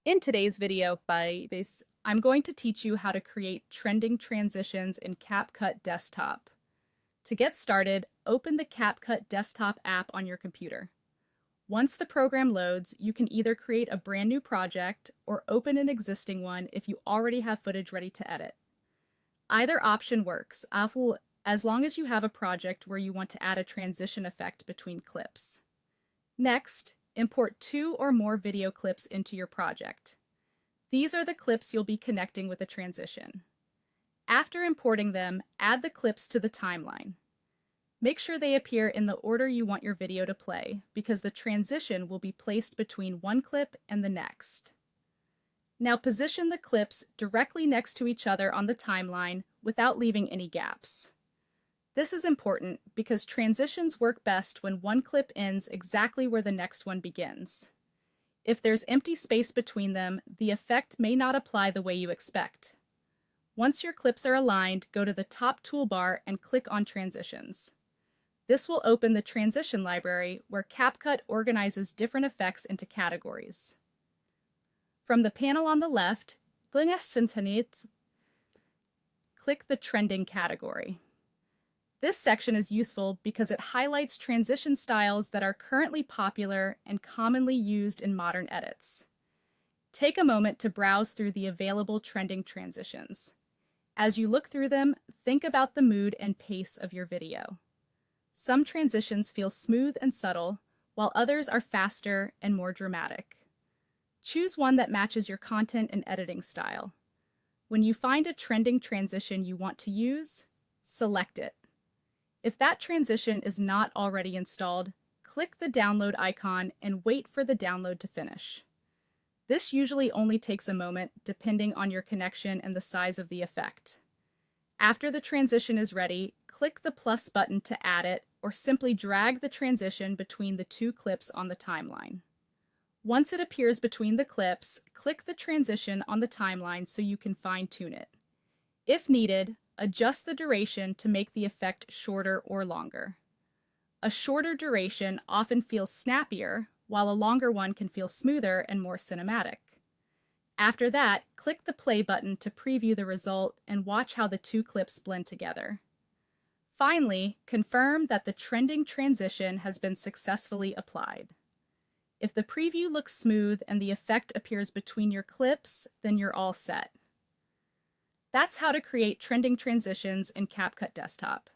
In today's video, I'm going to teach you how to create trending transitions in CapCut Desktop. To get started, open the CapCut Desktop app on your computer. Once the program loads, you can either create a brand new project or open an existing one if you already have footage ready to edit. Either option works, as long as you have a project where you want to add a transition effect between clips. Next, import 2 or more video clips into your project. These are the clips you'll be connecting with a transition. After importing them, add the clips to the timeline. Make sure they appear in the order you want your video to play, because the transition will be placed between one clip and the next. Now position the clips directly next to each other on the timeline without leaving any gaps. This is important because transitions work best when one clip ends exactly where the next one begins. If there's empty space between them, the effect may not apply the way you expect. Once your clips are aligned, go to the top toolbar and click on Transitions. This will open the Transition library where CapCut organizes different effects into categories. From the panel on the left, click the Trending category. This section is useful because it highlights transition styles that are currently popular and commonly used in modern edits. Take a moment to browse through the available trending transitions. As you look through them, think about the mood and pace of your video. Some transitions feel smooth and subtle, while others are faster and more dramatic. Choose one that matches your content and editing style. When you find a trending transition you want to use, select it. If that transition is not already installed, click the download icon and wait for the download to finish. This usually only takes a moment, depending on your connection and the size of the effect. After the transition is ready, click the plus button to add it, or simply drag the transition between the two clips on the timeline. Once it appears between the clips, click the transition on the timeline so you can fine-tune it. If needed, adjust the duration to make the effect shorter or longer. A shorter duration often feels snappier, while a longer one can feel smoother and more cinematic. After that, click the play button to preview the result and watch how the two clips blend together. Finally, confirm that the trending transition has been successfully applied. If the preview looks smooth and the effect appears between your clips, then you're all set. That's how to create trending transitions in CapCut Desktop.